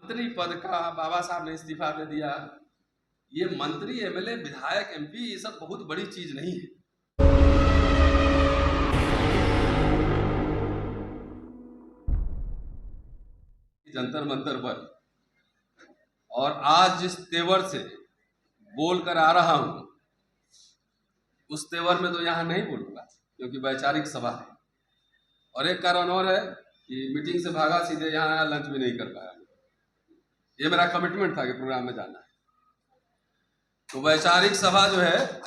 मंत्री पद का बाबा साहब ने इस्तीफा दे दिया। ये मंत्री, एमएलए, विधायक, एमपी, ये सब बहुत बड़ी चीज नहीं है। जंतर मंतर पर और आज जिस तेवर से बोलकर आ रहा हूं, उस तेवर में तो यहां नहीं बोलूंगा, क्योंकि वैचारिक सभा है। और एक कारण और है कि मीटिंग से भागा, सीधे यहाँ आया, लंच भी नहीं कर पाया। ये मेरा कमिटमेंट था कि प्रोग्राम में जाना है। तो वैचारिक सभा जो है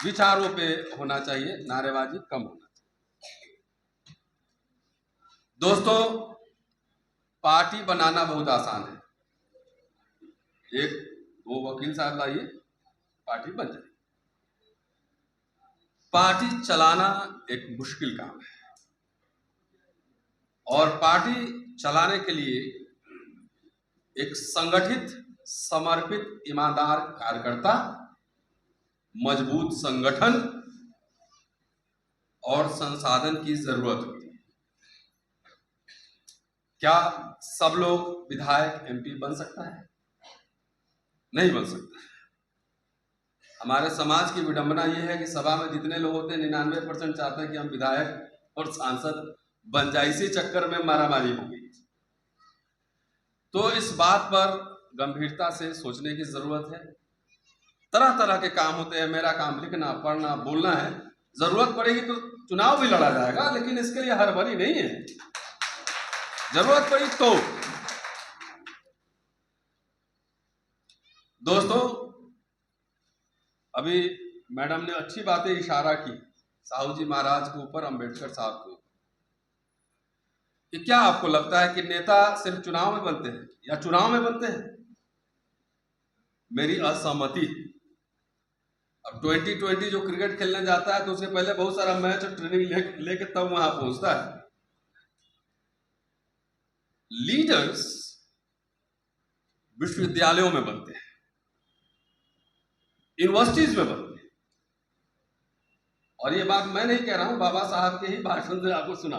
विचारों पे होना चाहिए, नारेबाजी कम होना चाहिए। दोस्तों, पार्टी बनाना बहुत आसान है। एक दो वकील साहब लाइए, पार्टी बन जाएगी। पार्टी चलाना एक मुश्किल काम है, और पार्टी चलाने के लिए एक संगठित, समर्पित, ईमानदार कार्यकर्ता, मजबूत संगठन और संसाधन की जरूरत होती है। क्या सब लोग विधायक, एमपी बन सकता है? नहीं बन सकता। हमारे समाज की विडंबना यह है कि सभा में जितने लोग होते हैं 99% चाहते हैं कि हम विधायक और सांसद बन जाए। इसी चक्कर में मारामारी हो गई। तो इस बात पर गंभीरता से सोचने की जरूरत है। तरह तरह के काम होते हैं। मेरा काम लिखना, पढ़ना, बोलना है। जरूरत पड़ेगी तो चुनाव भी लड़ा जाएगा, लेकिन इसके लिए हड़बड़ी नहीं है। जरूरत पड़ी तो। दोस्तों, अभी मैडम ने अच्छी बातें इशारा की साहू जी महाराज के ऊपर, अंबेडकर साहब के ऊपर, कि क्या आपको लगता है कि नेता सिर्फ चुनाव में बनते हैं या चुनाव में बनते हैं? मेरी असहमति। अब 2020 जो क्रिकेट खेलने जाता है तो उसके पहले बहुत सारा मैच और ट्रेनिंग लेके तब वहां पहुंचता है। लीडर्स विश्वविद्यालयों में बनते हैं, यूनिवर्सिटीज में बनते हैं। और ये बात मैं नहीं कह रहा हूं, बाबा साहब के ही भाषण से आपको सुना।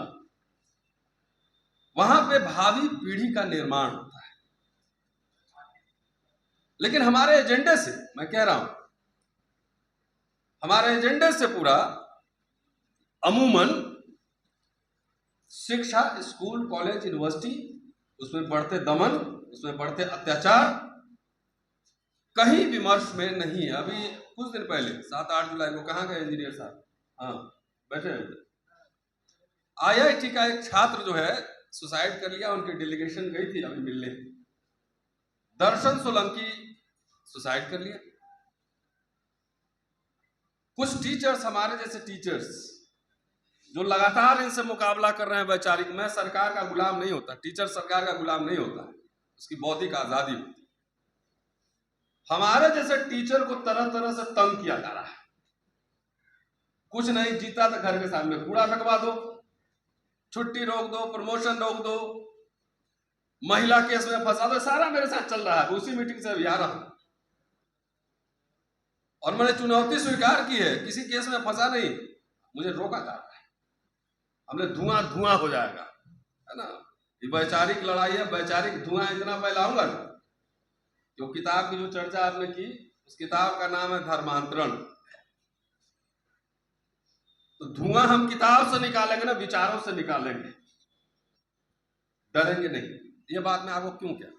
वहां पे भावी पीढ़ी का निर्माण होता है। लेकिन हमारे एजेंडे से, मैं कह रहा हूं, हमारे एजेंडे से पूरा अमूमन शिक्षा, स्कूल, कॉलेज, यूनिवर्सिटी, उसमें बढ़ते दमन, उसमें बढ़ते अत्याचार, कहीं विमर्श में नहीं है। अभी कुछ दिन पहले 7-8 जुलाई को, कहाँ गए इंजीनियर साहब? हाँ, बैठे हैं। IIT का एक छात्र जो है सुसाइड कर लिया। उनकी डेलीगेशन गई थी अभी मिलने। दर्शन सोलंकी सुसाइड कर लिया। कुछ टीचर्स, हमारे जैसे टीचर्स जो लगातार इनसे मुकाबला कर रहे हैं वैचारिक। मैं सरकार का गुलाम नहीं होता, टीचर सरकार का गुलाम नहीं होता, उसकी बौद्धिक आजादी होती। हमारे जैसे टीचर को तरह तरह से तंग किया जा रहा है। कुछ नहीं जीता तो घर के सामने कूड़ा रखवा दो, छुट्टी रोक दो, प्रमोशन रोक दो, महिला केस में फंसा दो। सारा मेरे साथ चल रहा है। उसी मीटिंग से अभी आ रहा हूं, और मैंने चुनौती स्वीकार की है। किसी केस में फंसा नहीं, मुझे रोका जा रहा है। हमने धुआं धुआं हो जाएगा, है ना। ये वैचारिक लड़ाई है। वैचारिक धुआं इतना फैलाऊंगा ना, जो किताब की जो चर्चा आपने की, उस किताब का नाम है धर्मांतरण। तो धुआं हम किताब से निकालेंगे ना, विचारों से निकालेंगे, डरेंगे नहीं। ये बात मैं आपको क्यों कह,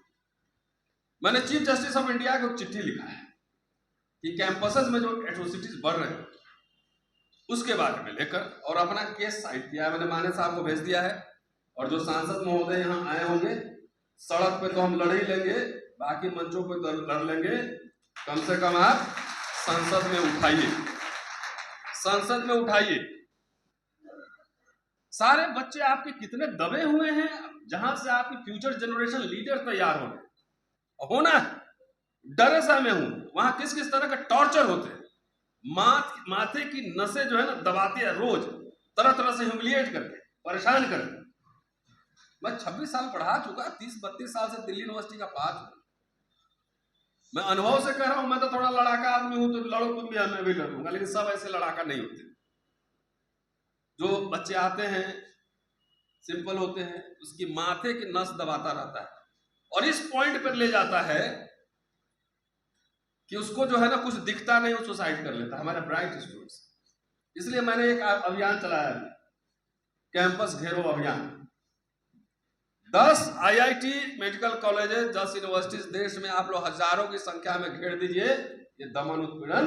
मैंने चीफ जस्टिस ऑफ इंडिया को चिट्ठी लिखा है कि कैंपसेस में जो एट्रोसिटीज बढ़ रहे हैं उसके बारे में लेकर, और अपना केस साइट किया है। मैंने माने साहब को भेज दिया है। और जो सांसद महोदय यहाँ आए होंगे, सड़क पे तो हम लड़ ही लेंगे, बाकी मंचों पे लड़ लेंगे। कम से कम आप संसद में उठाइए, संसद में उठाइए। सारे बच्चे आपके कितने दबे हुए हैं, जहां से आपकी फ्यूचर जनरेशन लीडर तैयार होना है। डरे सा मैं हूं, वहां किस किस तरह के टॉर्चर होते हैं। माथे की नसें जो है ना दबाती है, रोज तरह तरह से ह्यूमिलिएट करके, परेशान करके। मैं 26 साल पढ़ा चुका, 30-32 साल से दिल्ली यूनिवर्सिटी का पास हूं। मैं अनुभव से कह रहा हूं। मैं तो थोड़ा लड़ाका आदमी हूं, तो लड़ो तुम भी, मैं भी लड़ूंगा, लेकिन सब ऐसे लड़ाका नहीं होते। जो बच्चे आते हैं सिंपल होते हैं, उसकी माथे की नस दबाता रहता है, और इस पॉइंट पर ले जाता है कि उसको जो है ना कुछ दिखता नहीं, वो सुसाइड कर लेता है, हमारे ब्राइट स्टूडेंट्स। इसलिए मैंने एक अभियान चलाया, कैंपस घेरो अभियान। 10 IIT मेडिकल कॉलेजेस, 10 यूनिवर्सिटीज देश में आप लोग हजारों की संख्या में घेर दीजिए, ये दमन उत्पीड़न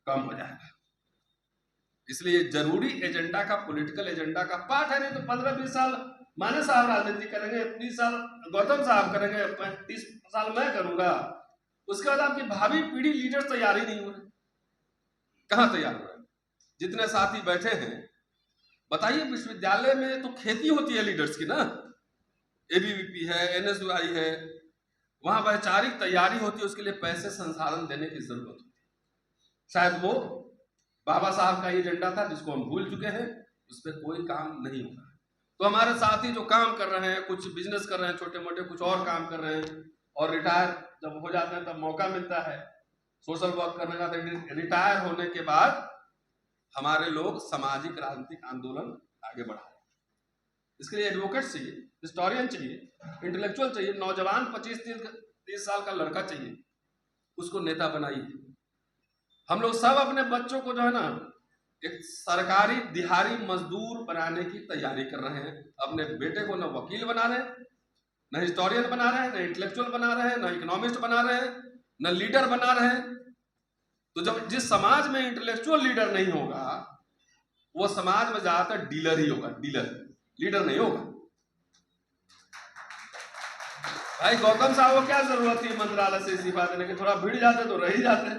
कम हो जाएगा। इसलिए जरूरी एजेंडा का, पॉलिटिकल एजेंडा का पार्ट है। नहीं तो 15-20 साल माने साहब राजनीति करेंगे, 20 साल गौतम साहब करेंगे, 30 साल मैं करूंगा, उसके बाद आपकी भावी पीढ़ी लीडर तैयार ही नहीं हो रहे। कहां तैयार हो रहे? जितने साथी बैठे हैं, बताइए, विश्वविद्यालय में तो खेती होती है लीडर्स की ना, ABVP है, NSUI है, वहां वैचारिक तैयारी होती है, उसके लिए पैसे संसाधन देने की जरूरत होती है। शायद वो बाबा साहब का एजेंडा था जिसको हम भूल चुके हैं, उस पर कोई काम नहीं होगा। तो हमारे साथी जो काम कर रहे हैं, कुछ बिजनेस कर रहे हैं छोटे मोटे, कुछ और काम कर रहे हैं, और रिटायर जब हो जाते हैं तब मौका मिलता है सोशल वर्क करने का। तो रिटायर होने के बाद हमारे लोग सामाजिक राजनीतिक आंदोलन आगे बढ़ा। इसके लिए एडवोकेट चाहिए, हिस्टोरियन चाहिए, इंटेलेक्चुअल चाहिए, नौजवान 25-30 साल का लड़का चाहिए, उसको नेता बनाइए। हम लोग सब अपने बच्चों को जो है ना एक सरकारी दिहाड़ी मजदूर बनाने की तैयारी कर रहे हैं। अपने बेटे को न वकील बना रहे हैं, न हिस्टोरियन बना रहे हैं, न इंटेलेक्चुअल बना रहे हैं, न इकोनॉमिस्ट बना रहे हैं, न लीडर बना रहे हैं। तो जब जिस समाज में इंटेलेक्चुअल लीडर नहीं होगा, वो समाज में ज्यादातर डीलर ही होगा, डीलर, लीडर नहीं होगा। भाई गौतम साहब को क्या जरूरत थी मंत्रालय से इस्तीफा देने की? थोड़ा भिड़ जाते तो रह ही जाते,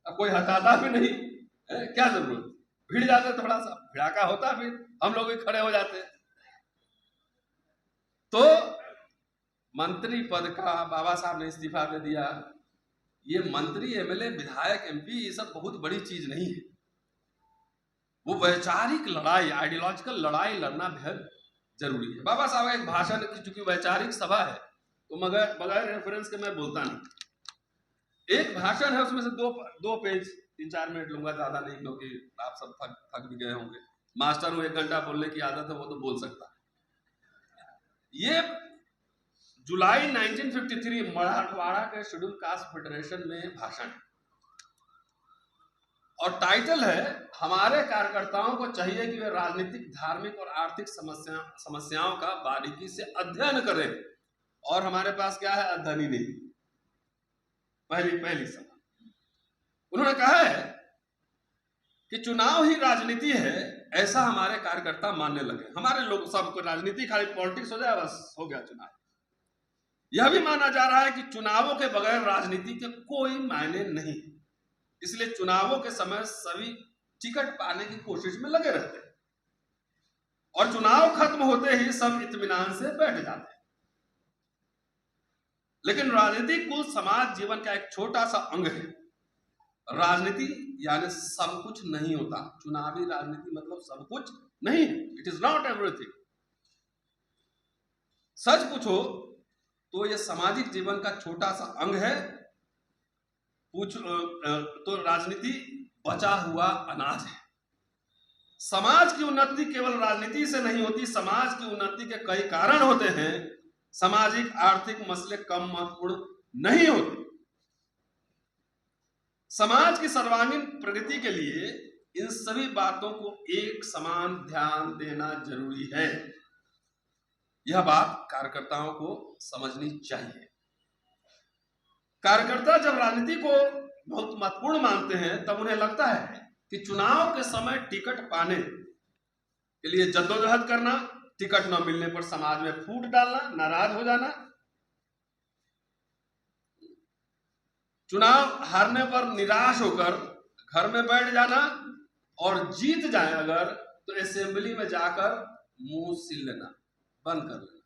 अब कोई हटाता भी नहीं है, क्या जरूरत? भिड़ जाते, थोड़ा सा भिड़ाका होता, फिर हम लोग भी खड़े हो जाते। तो मंत्री पद का बाबा साहब ने इस्तीफा दे दिया। ये मंत्री, MLA, विधायक, MP, ये सब बहुत बड़ी चीज नहीं है। वो वैचारिक लड़ाई, आइडियोलॉजिकल लड़ाई लड़ना बेहद जरूरी है। बाबा साहब का एक भाषण, चूंकि वैचारिक सभा है तो मगर बगैर रेफरेंस के मैं बोलता नहीं। एक भाषण है, उसमें से दो पेज 3-4 मिनट लूंगा, ज्यादा नहीं, क्योंकि आप सब थक भी गए होंगे। मास्टर हूं, 1 घंटा बोलने की आदत है, वो तो बोल सकता है। ये जुलाई 1953 मराठवाड़ा के शेड्यूल कास्ट फेडरेशन में भाषण, और टाइटल है, हमारे कार्यकर्ताओं को चाहिए कि वे राजनीतिक, धार्मिक और आर्थिक समस्याओं का बारीकी से अध्ययन करें। और हमारे पास क्या है? अध्ययन ही नहीं। पहली सवाल उन्होंने कहा है कि चुनाव ही राजनीति है, ऐसा हमारे कार्यकर्ता मानने लगे। हमारे लोग सबको राजनीति, खाली पॉलिटिक्स हो जाए बस हो गया चुनाव। यह भी माना जा रहा है कि चुनावों के बगैर राजनीति के कोई मायने नहीं, इसलिए चुनावों के समय सभी टिकट पाने की कोशिश में लगे रहते हैं, और चुनाव खत्म होते ही सब इत्मीनान से बैठ जाते हैं। लेकिन राजनीति कुल समाज जीवन का एक छोटा सा अंग है। राजनीति यानी सब कुछ नहीं होता। चुनावी राजनीति मतलब सब कुछ नहीं, इट इज नॉट एवरीथिंग। सच पूछो तो यह सामाजिक जीवन का छोटा सा अंग है। तो राजनीति बचा हुआ अनाज है। समाज की उन्नति केवल राजनीति से नहीं होती, समाज की उन्नति के कई कारण होते हैं। सामाजिक आर्थिक मसले कम महत्वपूर्ण नहीं होते। समाज की सर्वांगीण प्रगति के लिए इन सभी बातों को एक समान ध्यान देना जरूरी है। यह बात कार्यकर्ताओं को समझनी चाहिए। कार्यकर्ता जब राजनीति को बहुत महत्वपूर्ण मानते हैं, तब उन्हें लगता है कि चुनाव के समय टिकट पाने के लिए जद्दोजहद करना, टिकट न मिलने पर समाज में फूट डालना, नाराज हो जाना, चुनाव हारने पर निराश होकर घर में बैठ जाना, और जीत जाए अगर तो असेंबली में जाकर मुंह सिल लेना, बंद कर लेना।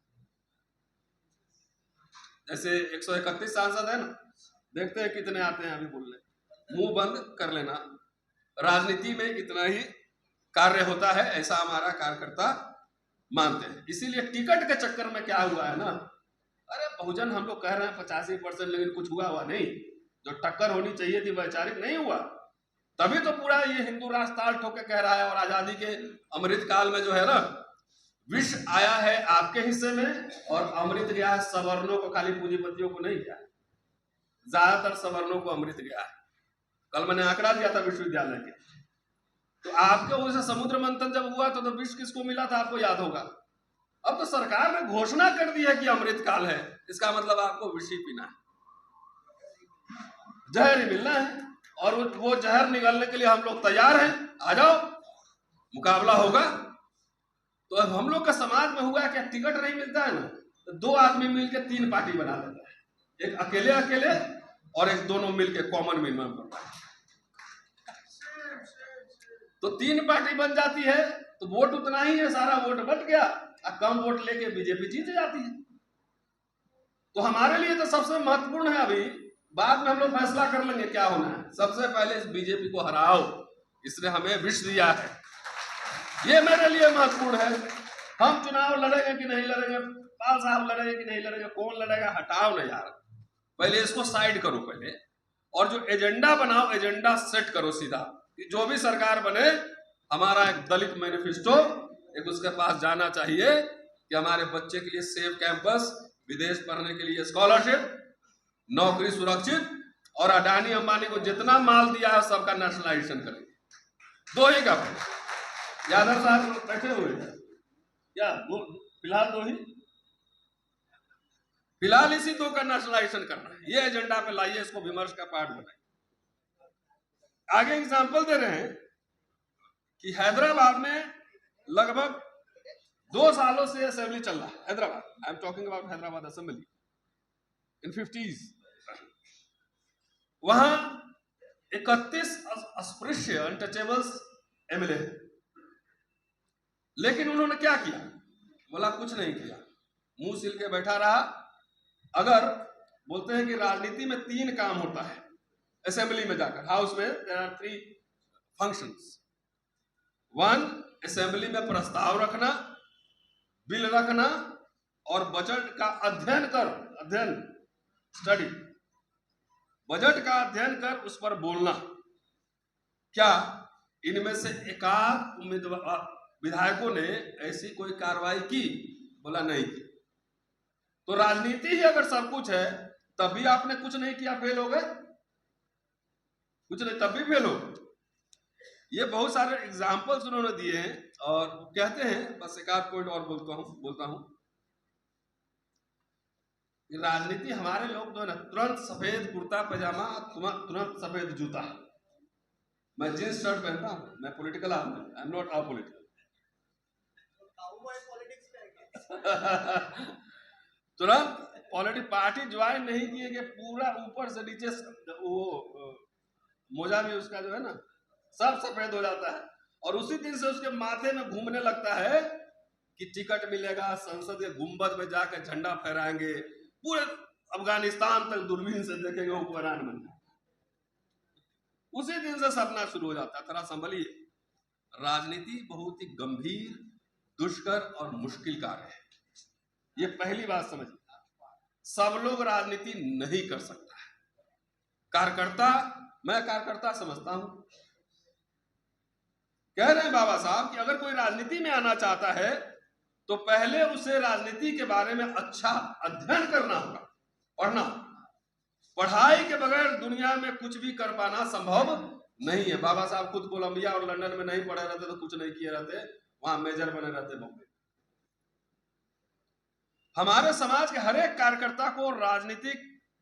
जैसे 131 सांसद है ना, देखते हैं कितने आते हैं अभी बोलने, मुंह बंद कर लेना। राजनीति में इतना ही कार्य होता है, ऐसा हमारा कार्यकर्ता मानते हैं। इसीलिए टिकट के चक्कर में क्या हुआ है ना, अरे बहुजन हम लोग कह रहे हैं 85%, लेकिन कुछ हुआ नहीं। जो टक्कर होनी चाहिए थी वैचारिक नहीं हुआ, तभी तो पूरा ये हिंदू राष्ट्र ताल ठोके कह रहा है। और आजादी के अमृत काल में जो है ना, विष आया है आपके हिस्से में और अमृत गया है सवर्णों को, खाली पूंजीपतियों को नहीं गया, ज्यादातर सवर्णों को अमृत गया है। कल मैंने आंकड़ा दिया था विश्वविद्यालय के, तो आपके वजह से समुद्र मंथन जब हुआ तो विष किसको मिला था आपको याद होगा। अब तो सरकार ने घोषणा कर दी है कि अमृत काल है, इसका मतलब आपको विष ही पीना है, जहर ही मिलना है, और वो जहर निगलने के लिए हम लोग तैयार हैं। आ जाओ, मुकाबला होगा। तो अब हम लोग का समाज में हुआ क्या, टिकट नहीं मिलता है ना, तो दो आदमी मिलकर 3 पार्टी बना लेता है, एक अकेले अकेले और एक दोनों मिलकर कॉमन मिनिमम बनता है। तो 3 पार्टी बन जाती है तो वोट उतना ही है, सारा वोट बट गया, और कम वोट लेके बीजेपी जीत जाती है। तो हमारे लिए तो सबसे महत्वपूर्ण है, अभी बाद में हम लोग फैसला कर लेंगे क्या होना है, सबसे पहले इस बीजेपी को हराओ, इसने हमें विष दिया है, ये मेरे लिए महत्वपूर्ण है। हम चुनाव लड़ेंगे कि नहीं लड़ेंगे, पाल साहब लड़ेंगे कि नहीं लड़ेंगे, कौन लड़ेगा, हटाओ ना यार, पहले इसको साइड करो पहले, और जो एजेंडा बनाओ, एजेंडा सेट करो सीधा, कि जो भी सरकार बने हमारा एक दलित मैनिफेस्टो एक उसके पास जाना चाहिए कि हमारे बच्चे के लिए सेफ कैंपस, विदेश पढ़ने के लिए स्कॉलरशिप, नौकरी सुरक्षित, और अडानी अंबानी को जितना माल दिया है सबका नेशनलाइजेशन करेंगे। 2 ही का यादव साहब बैठे हुए हैं क्या, फिलहाल 2 ही, फिलहाल इसी 2 का नेशनलाइजेशन करना है, ये एजेंडा पे लाइए, इसको विमर्श का पार्ट बनाइए। आगे एग्जांपल दे रहे हैं कि हैदराबाद में लगभग 2 सालों से असेंबली चल रहा है, Hyderabad, I am talking about Hyderabad assembly in 50s। वहां 31 अस्पृश्य अनटचेबल्स एमएलए है, लेकिन उन्होंने क्या किया, बोला कुछ नहीं किया, मुंह सिल के बैठा रहा। अगर बोलते हैं कि राजनीति में 3 काम होता है असेंबली में जाकर, हाउस में देयर आर 3 फंक्शंस। 1 असेंबली में प्रस्ताव रखना, बिल रखना, और बजट का अध्ययन स्टडी, बजट का अध्ययन कर उस पर बोलना। क्या इनमें से एकाध उम्मीदवार विधायकों ने ऐसी कोई कार्रवाई की, बोला नहीं की। तो राजनीति ही अगर सब कुछ है, तब भी आपने कुछ नहीं किया, फेल हो गए, कुछ नहीं तब भी फेल हो। ये बहुत सारे एग्जाम्पल्स उन्होंने दिए हैं, और कहते हैं, बस एक आध पॉइंट और बोलता हूं, राजनीति हमारे लोग जो है ना, तुरंत सफेद कुर्ता पैजामा, तुरंत सफेद जूता, मैं जींस शर्ट पहनता हूं, मैं पॉलिटिकल आदमी, आई एम नॉट अपॉलिटिकल। तुरंत पॉलिटिक पार्टी ज्वाइन नहीं किए कि पूरा ऊपर से नीचे वो मोजा भी उसका जो है ना सब सफेद हो जाता है, और उसी दिन से उसके माथे में घूमने लगता है कि टिकट मिलेगा, संसद के गुंबद में जाकर झंडा फहराएंगे, पूरे अफगानिस्तान तक दूरबीन से देखेंगे, वो हुक्मरान बन जाए। उसी दिन से सपना शुरू हो जाता है। थोड़ा संभलिए, राजनीति बहुत ही गंभीर, दुष्कर और मुश्किल कार्य है, ये पहली बात समझिए। सब लोग राजनीति नहीं कर सकता है, कार्यकर्ता, मैं कार्यकर्ता समझता हूं। कह रहे हैं बाबा साहब कि अगर कोई राजनीति में आना चाहता है तो पहले उसे राजनीति के बारे में अच्छा अध्ययन करना होगा, पढ़ना। पढ़ाई के बगैर दुनिया में कुछ भी कर पाना संभव नहीं है। बाबा साहब खुद कोलंबिया और लंदन में नहीं पढ़े रहते तो कुछ नहीं किए रहते, वहां मेजर बने रहते बॉम्बे। हमारे समाज के हर एक कार्यकर्ता को राजनीतिक,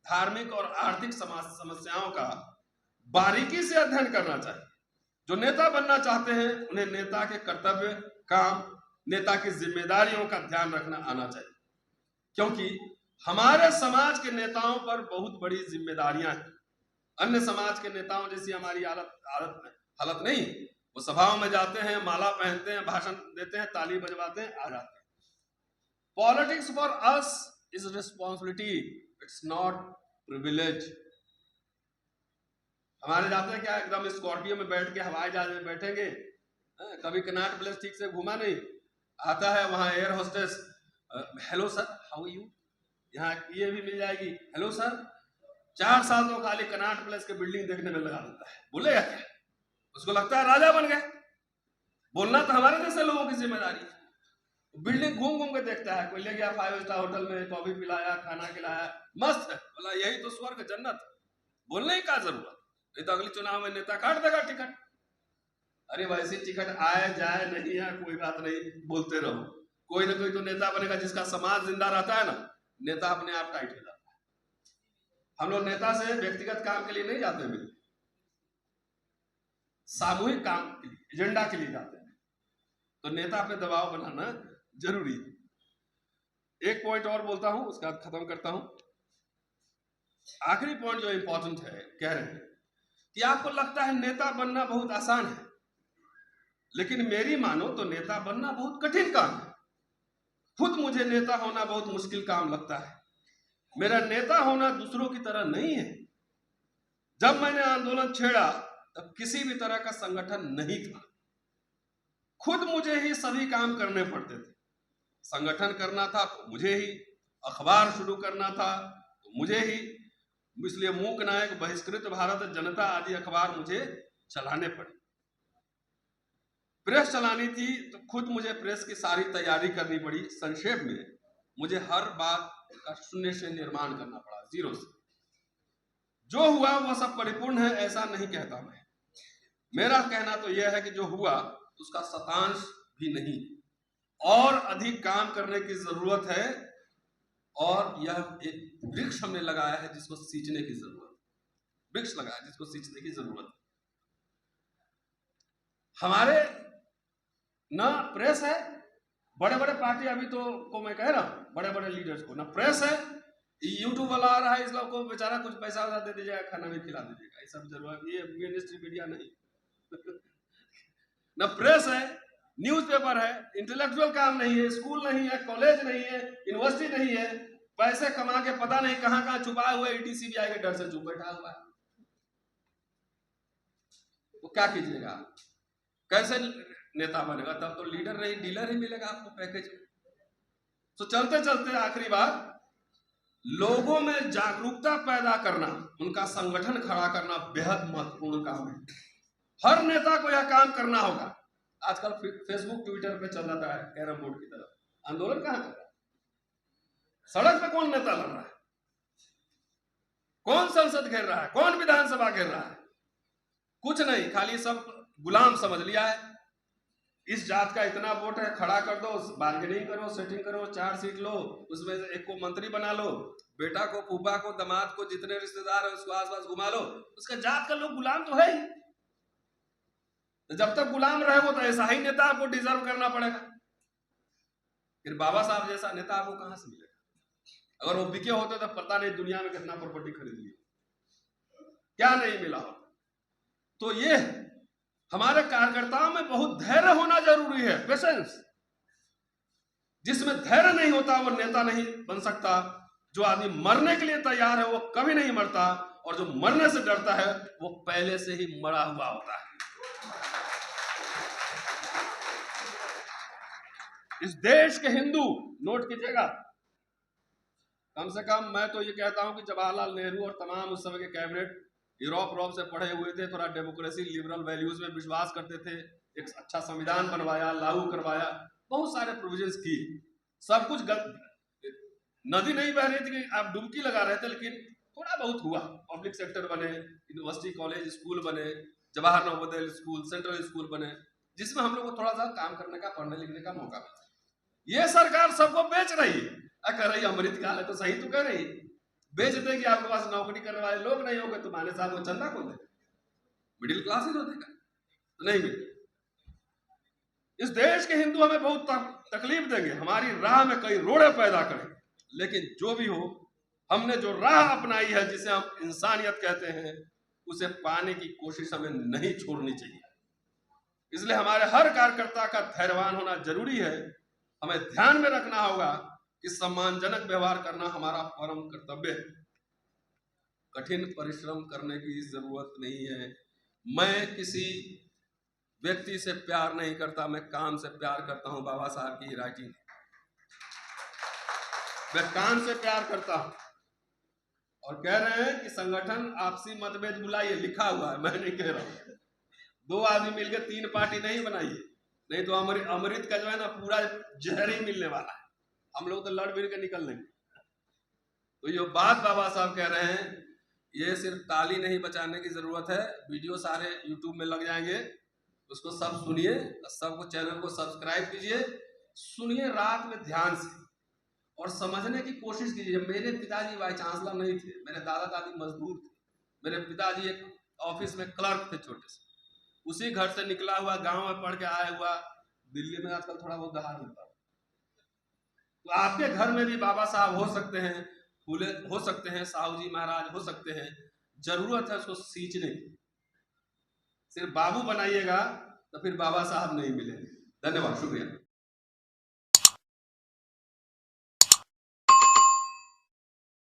धार्मिक और आर्थिक समस्याओं का बारीकी से अध्ययन करना चाहिए। जो नेता बनना चाहते हैं उन्हें नेता के कर्तव्य, काम, नेता की जिम्मेदारियों का ध्यान रखना आना चाहिए, क्योंकि हमारे समाज के नेताओं पर बहुत बड़ी जिम्मेदारियां हैं। अन्य समाज के नेताओं जैसी हमारी हालत नहीं। वो सभाओं में जाते हैं, माला पहनते हैं, भाषण देते हैं, ताली बजवाते हैं, आ जाते हैं। Politics for us is responsibility, it's not privilege. हमारे जाते हैं क्या, एकदम स्कॉर्पियो में बैठ के हवाई जहाज में बैठेंगे, कभी कनॉट प्लेस ठीक से घूमा नहीं, आता है वहां air hostess, hello sir how are you, यहाँ ये भी मिल जाएगी, हेलो सर। 4 साल तो खाली कनॉट प्लेस के बिल्डिंग देखने में लगा देता है, बोलेगा क्या, उसको लगता है राजा बन गए। बोलना तो हमारे जैसे लोगों की जिम्मेदारी है। बिल्डिंग घूम घूम के देखता है, कोई ले गया 5 स्टार होटल में, कॉफी पिलाया, खाना खिलाया, मस्त है, बोला यही तो स्वर्ग जन्नत। बोलने की क्या जरूरत, नहीं तो अगले चुनाव में नेता काट देगा टिकट। अरे वैसे टिकट आए जाए नहीं है कोई बात नहीं, बोलते रहो, कोई ना कोई तो नेता बनेगा। जिसका समाज जिंदा रहता है ना, नेता अपने आप टाइट हो जाता है। हम लोग नेता से व्यक्तिगत काम के लिए नहीं जाते हैं, सामूहिक काम एजेंडा के लिए जाते हैं। तो नेता पे दबाव बनाना जरूरी है। एक पॉइंट और बोलता हूं, उसके बाद खत्म करता हूं। आखिरी पॉइंट जो इंपॉर्टेंट है, कह रहे हैं कि आपको लगता है नेता बनना बहुत आसान है, लेकिन मेरी मानो तो नेता बनना बहुत कठिन काम है। खुद मुझे नेता होना बहुत मुश्किल काम लगता है। मेरा नेता होना दूसरों की तरह नहीं है। जब मैंने आंदोलन छेड़ा तब किसी भी तरह का संगठन नहीं था, खुद मुझे ही सभी काम करने पड़ते थे। संगठन करना था तो मुझे ही, अखबार शुरू करना था तो मुझे ही, इसलिए मूक नायक, बहिष्कृत भारत, जनता आदि अखबार मुझे चलाने पड़े। प्रेस चलानी थी तो खुद मुझे प्रेस की सारी तैयारी करनी पड़ी। संक्षेप में मुझे हर बात का शून्य से निर्माण करना पड़ा, जीरो से। जो हुआ वह सब परिपूर्ण है ऐसा नहीं कहता मैं। मेरा कहना तो यह है कि जो हुआ उसका शतांश भी नहीं, और अधिक काम करने की जरूरत है। और यह एक वृक्ष हमने लगाया है जिसको सींचने की जरूरत, वृक्ष लगाया जिसको सींचने की जरूरत। हमारे ना प्रेस है, बड़े बड़े पार्टी अभी तो को मैं कह रहा हूं, बड़े बड़े लीडर्स को ना प्रेस है। यूट्यूब वाला आ रहा है, इस लोग को बेचारा कुछ पैसा वैसा दे दीजिएगा, खाना भी खिला दीजिएगा, ये सब जरूरत, ये मेनस्ट्रीम मीडिया नहीं ना प्रेस है, न्यूज़पेपर है, इंटेलेक्चुअल काम नहीं है, स्कूल नहीं है, कॉलेज नहीं है, यूनिवर्सिटी नहीं है, पैसे कमा के पता नहीं कहां कहां छुपाए हुए ईटीसीबीआई के डर से चुप बैठा हुआ है। तो क्या कीजिएगा, कैसे नेता बनेगा? तब तो लीडर नहीं डीलर ही मिलेगा आपको पैकेज। तो चलते चलते आखिरी बात, लोगों में जागरूकता पैदा करना, उनका संगठन खड़ा करना बेहद महत्वपूर्ण काम है। हर नेता को यह काम करना होगा। आजकल फेसबुक ट्विटर पे चल जाता है कैरम बोर्ड की तरफ, आंदोलन कहां कर रहा है? सड़क पे कौन नेता लड़ रहा है? कौन संसद घेर रहा है? कौन विधानसभा घेर रहा है? कुछ नहीं, खाली सब गुलाम समझ लिया है। इस जात का इतना वोट है, खड़ा कर दो, बार्गेनिंग करो, सेटिंग करो, 4 सीट लो, उसमें से एक को मंत्री बना लो, बेटा को, फूफा को, दामाद को, जितने रिश्तेदार है उसको आसपास घुमा लो। उसका जात का लोग गुलाम तो है ही। जब तक गुलाम रहे वो तो ऐसा ही नेता आपको डिजर्व करना पड़ेगा। फिर बाबा साहब जैसा नेता आपको कहां से मिलेगा? अगर वो बिके होते तो पता नहीं दुनिया में कितना प्रॉपर्टी खरीद ली, क्या नहीं मिला होता। तो ये हमारे कार्यकर्ताओं में बहुत धैर्य होना जरूरी है, पेशेंस। जिसमें धैर्य नहीं होता वो नेता नहीं बन सकता। जो आदमी मरने के लिए तैयार है वो कभी नहीं मरता, और जो मरने से डरता है वो पहले से ही मरा हुआ होता है। इस देश के हिंदू, नोट कीजिएगा, कम से कम मैं तो ये कहता हूं कि जवाहरलाल नेहरू और तमाम उस समय के कैबिनेट यूरोप से पढ़े हुए थे, थोड़ा डेमोक्रेसी, लिबरल वैल्यूज में विश्वास करते थे, एक अच्छा संविधान बनवाया, लागू करवाया, बहुत सारे प्रोविजंस की, सब कुछ नदी नहीं बह रही थी कि आप डुबकी लगा रहे थे, लेकिन थोड़ा बहुत हुआ। पब्लिक सेक्टर बने, यूनिवर्सिटी, कॉलेज, स्कूल बने, Jawahar Navodaya school, central school बने, जिसमें हम लोग को थोड़ा सा काम करने का, पढ़ने लिखने का मौका मिला। ये सरकार सबको बेच रही है, कह रही अमृतकाल है, तो सही तो कह रही, बेच देगी। आपके पास नौकरी करने वाले लोग नहीं होंगे तो माने साहब को चंदा कौन देगा? मिडिल क्लास ही तो देगा, तो नहीं मिलेगा। इस देश के हिंदू हमें बहुत तकलीफ देंगे, हमारी राह में कई रोड़े पैदा करेंगे, लेकिन जो भी हो, हमने जो राह अपनाई है, जिसे हम इंसानियत कहते हैं, उसे पाने की कोशिश हमें नहीं छोड़नी चाहिए। इसलिए हमारे हर कार्यकर्ता का धैर्यवान होना जरूरी है। हमें ध्यान में रखना होगा कि सम्मानजनक व्यवहार करना हमारा परम कर्तव्य है। कठिन परिश्रम करने की जरूरत नहीं है। मैं किसी व्यक्ति से प्यार नहीं करता, मैं काम से प्यार करता हूं। बाबा साहब की राइटिंग, मैं काम से प्यार करता हूं। और कह रहे हैं कि संगठन आपसी मतभेद बुलाइए, लिखा हुआ है, मैं नहीं कह रहा हूं। 2 आदमी मिलकर 3 पार्टी नहीं बनाइए, नहीं तो अमृत का जो है ना पूरा जहर ही मिलने वाला है, हम लोग तो लड़ भिड़ के निकल लेंगे। तो ये बात बाबा साहब कह रहे हैं, ये सिर्फ ताली नहीं बजाने की जरूरत है, वीडियो सारे यूट्यूब में लग जाएंगे, उसको सब सुनिए, सबको चैनल को सब्सक्राइब कीजिए, सुनिए रात में ध्यान से और समझने की कोशिश कीजिए। मेरे पिताजी वाइस चांसलर नहीं थे, मेरे दादा दादी मजदूर थे, मेरे पिताजी एक ऑफिस में क्लर्क थे छोटे से, उसी घर से निकला हुआ, गांव में पढ़ के आया हुआ, दिल्ली में आजकल थोड़ा बहुत दहाड़ मिलता है। तो आपके घर में भी बाबा साहब हो सकते हैं, फूले हो सकते हैं, साहू जी महाराज हो सकते हैं, जरूरत है उसको सींचने की। सिर्फ बाबू बनाइएगा तो फिर बाबा साहब नहीं मिलेंगे। धन्यवाद, शुक्रिया।